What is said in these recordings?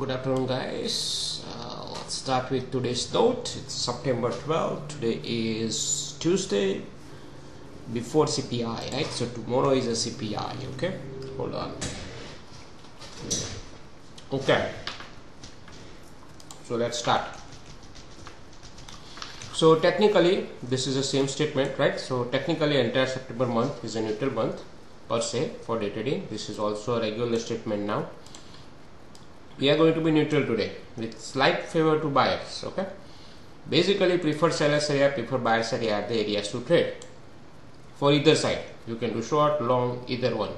Good afternoon, guys. Let's start with today's note. It's September 12th. Today is Tuesday before CPI, right? So tomorrow is a CPI. Okay, hold on. Okay, so let's start. So technically this is the same statement, right? So technically entire September month is a neutral month per se for day trading. This is also a regular statement now. We are going to be neutral today with slight favor to buyers. Okay, basically preferred sellers area, preferred buyers area are the areas to trade for either side. You can do short, long, either one,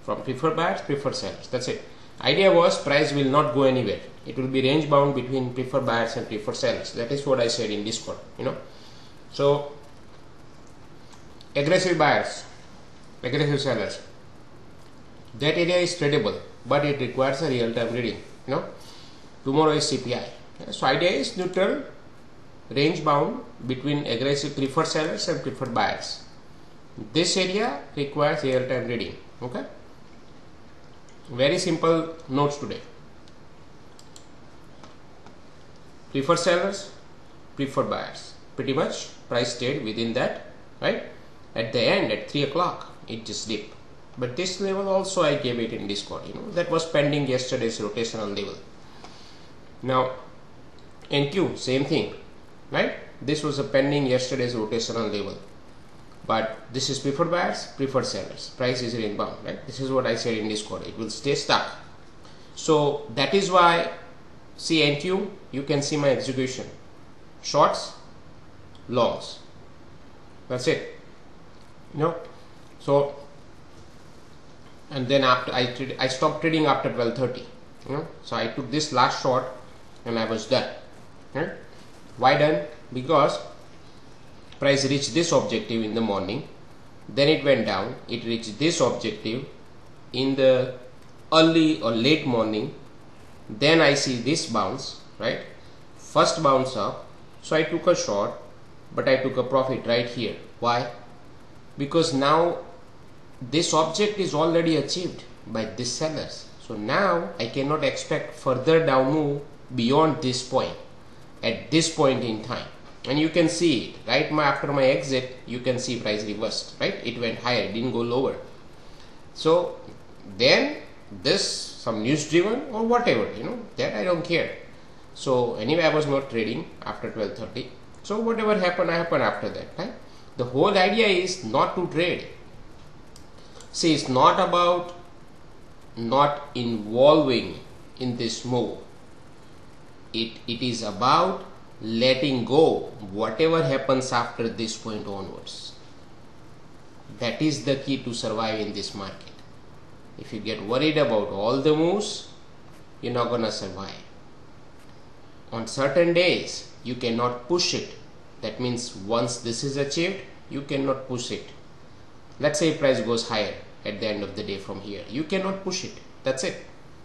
from preferred buyers, preferred sellers. That's it. Idea was price will not go anywhere. It will be range bound between preferred buyers and preferred sellers. That is what I said in Discord. So aggressive buyers, aggressive sellers, that area is tradable, but it requires a real-time reading. Tomorrow is CPI. So idea is neutral, range bound between aggressive preferred sellers and preferred buyers. This area requires real-time reading. Okay, very simple notes today. Preferred sellers, preferred buyers. Pretty much price stayed within that, right? At the end, at 3 o'clock, it just dipped. But this level also I gave it in Discord, that was pending yesterday's rotational level. Now NQ, same thing, right? This was a pending yesterday's rotational level, but this is preferred buyers, preferred sellers. Price is range bound, right? This is what I said in Discord. It will stay stuck. So that is why, see NQ, you can see my execution: shorts, longs. That's it. So. And then after I stopped trading after 12:30. So I took this last short and I was done. Right? Why done? Because price reached this objective in the morning, then it went down. It reached this objective in the early or late morning. Then I see this bounce, right? First bounce up. So I took a short, but I took a profit right here. Why? Because now this object is already achieved by these sellers. So now I cannot expect further down move beyond this point at this point in time. And you can see it right after my exit. You can see price reversed, right? It went higher, it didn't go lower. So then this some news driven or whatever, that I don't care. So anyway, I was not trading after 12:30. So whatever happened after that, right? The whole idea is not to trade. See, it's not about not involving in this move. It is about letting go whatever happens after this point onwards. That is the key to survive in this market. If you get worried about all the moves, you're not gonna survive. On certain days, you cannot push it. That means once this is achieved, you cannot push it. Let's say price goes higher at the end of the day from here. You cannot push it. That's it.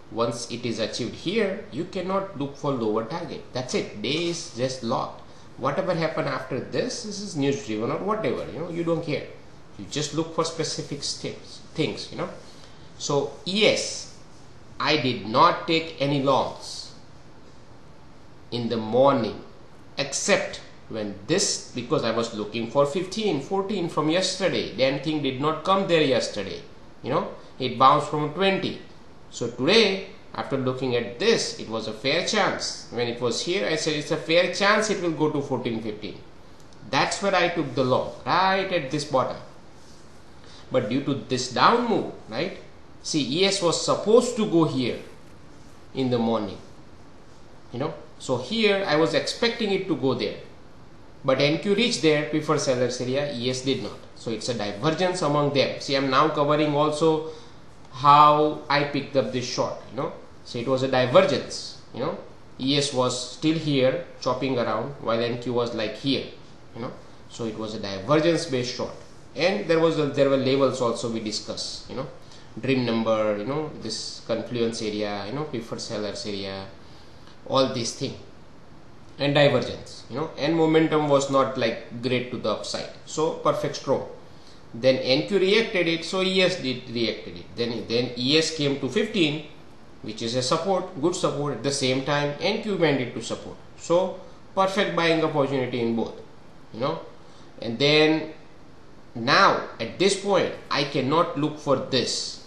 Once it is achieved here, you cannot look for lower target. That's it. Day is just locked. Whatever happened after this is news driven or whatever. You don't care. You just look for specific things. So yes, I did not take any longs in the morning, except when this, because I was looking for 15, 14 from yesterday. Damn thing did not come there yesterday. It bounced from 20. So today, after looking at this, it was a fair chance. When it was here, I said it's a fair chance it will go to 14, 15. That's where I took the long, right at this bottom. But due to this down move, right? See, ES was supposed to go here in the morning. So here I was expecting it to go there. But NQ reached there, preferred sellers area, ES did not. So it's a divergence among them. See, I'm now covering also how I picked up this short, So it was a divergence, ES was still here chopping around while NQ was like here, So it was a divergence based short. And there were levels also we discussed, dream number, this confluence area, preferred sellers area, all these things. And divergence, and momentum was not like great to the upside. So perfect stroke. Then NQ reacted it, so ES did reacted it. Then ES came to 15, which is a support, good support. At the same time NQ went into support, so perfect buying opportunity in both, you know. And then now at this point I cannot look for this.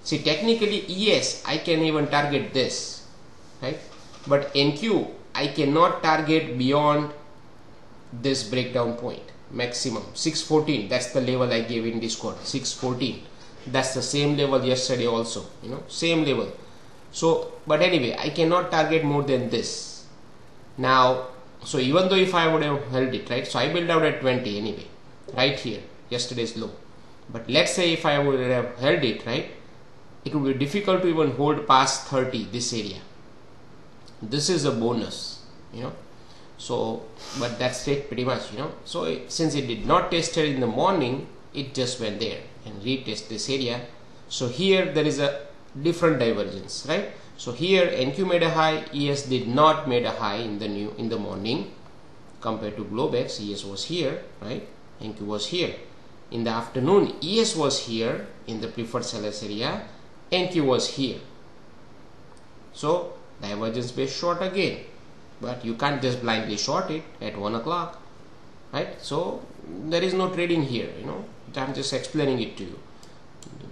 See, technically ES I can even target this, right? But NQ I cannot target beyond this breakdown point, maximum 614. That's the level I gave in Discord, 614. That's the same level yesterday also, you know, same level. So but anyway, I cannot target more than this now. So even though if I would have held it, right, so I built out at 20 anyway, right here, yesterday's low. But let's say if I would have held it, right, it would be difficult to even hold past 30, this area. This is a bonus, you know. So but that's it pretty much, you know. So since it did not test it in the morning, it just went there and retest this area. So here there is a different divergence, right? So here NQ made a high, ES did not made a high in the morning compared to Globex. ES was here, right? NQ was here. In the afternoon, ES was here in the preferred sellers area, NQ was here. So divergence based short again, but you can't just blindly short it at 1 o'clock, right? So there is no trading here, you know. I'm just explaining it to you.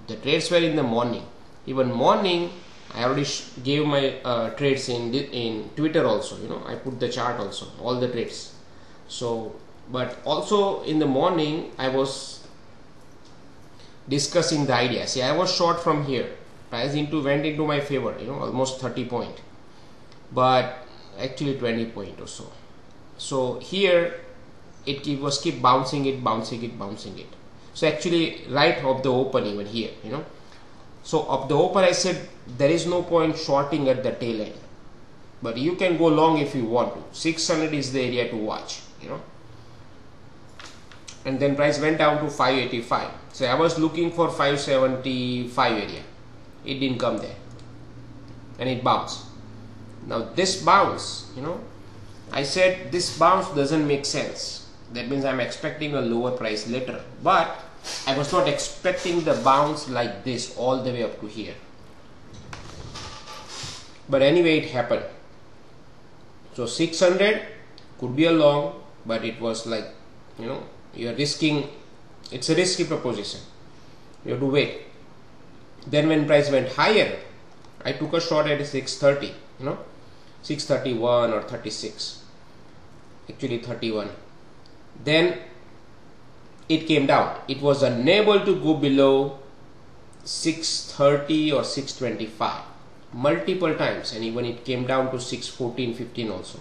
The trades were in the morning. Even morning I already gave my trades in Twitter also, you know. I put the chart also, all the trades. So but also in the morning I was discussing the idea. See, I was short from here, price went into my favor, you know, almost 30 point, but actually 20 point or so. So here it was keep bouncing it. So actually right of the open even here, you know. So of the open I said there is no point shorting at the tail end, but you can go long if you want to. 600 is the area to watch, you know. And then price went down to 585. So I was looking for 575 area. It didn't come there and it bounced. Now this bounce, you know, I said this bounce doesn't make sense. That means I'm expecting a lower price later, but I was not expecting the bounce like this all the way up to here. But anyway, it happened. So 600 could be a long, but it was like, you know, you're risking, it's a risky proposition. You have to wait. Then when price went higher, I took a short at 630, you know, 631 or 36, actually 31. Then it came down. It was unable to go below 630 or 625 multiple times, and even it came down to 614, 15 also.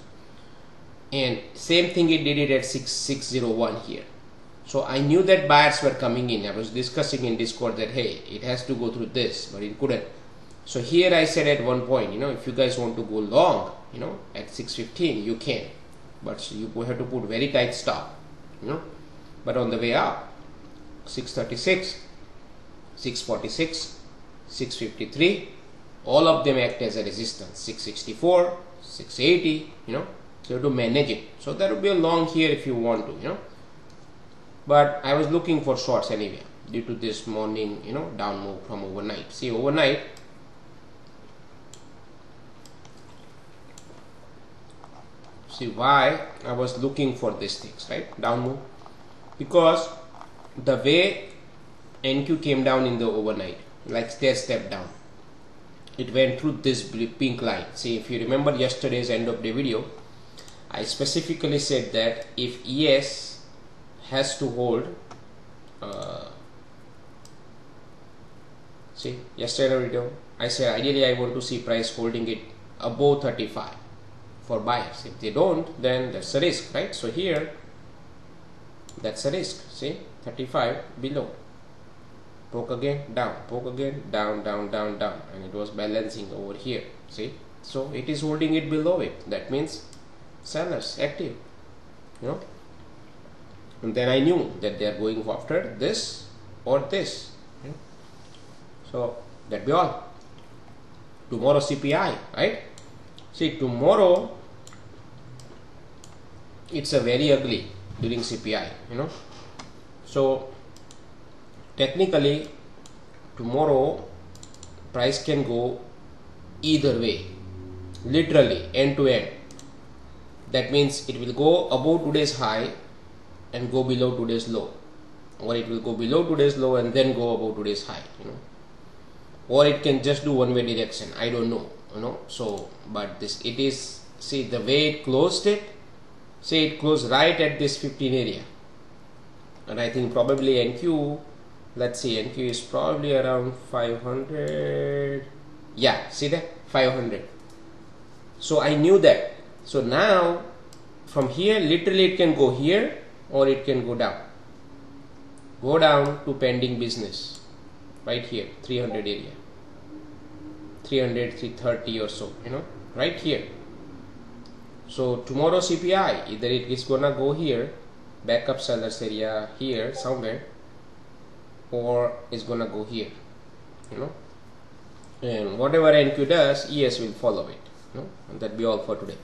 And same thing, it did it at 6601 here. So I knew that buyers were coming in. I was discussing in Discord that hey, it has to go through this, but it couldn't. So here I said at one point, you know, if you guys want to go long, you know, at 615 you can, but you have to put very tight stop, you know. But on the way up, 636, 646, 653, all of them act as a resistance. 664, 680, you know. So you have to manage it. So there will be a long here if you want to, you know. But I was looking for shorts anyway due to this morning, you know, down move from overnight. See, overnight, see why I was looking for these things, right? Down move, because the way NQ came down in the overnight, like stair step down, it went through this pink line. See, if you remember yesterday's end of the video, I specifically said that if ES has to hold, see, yesterday video I said ideally I want to see price holding it above 35 for buyers. If they don't, then that's a risk, right? So here that's a risk. See, 35 below, poke again, down, poke again, down, down, down, down, and it was balancing over here. See, so it is holding it below it. That means sellers active, you know. And then I knew that they are going after this or this, you know? So that be all. Tomorrow CPI, right? See, tomorrow it's a very ugly during CPI, you know. So technically tomorrow price can go either way, literally end to end. That means it will go above today's high and go below today's low, or it will go below today's low and then go above today's high, or it can just do one way direction. I don't know, so but this, it is, see the way it closed it, say it closed right at this 15 area, and I think probably NQ, let's see, NQ is probably around 500, yeah, see that 500. So I knew that. So now from here literally it can go here or it can go down to pending business right here, 300 area, 300, 330 or so, right here. So tomorrow CPI, either it is gonna go here, backup sellers area here somewhere, or it's gonna go here, and whatever NQ does, ES will follow it, and that be all for today.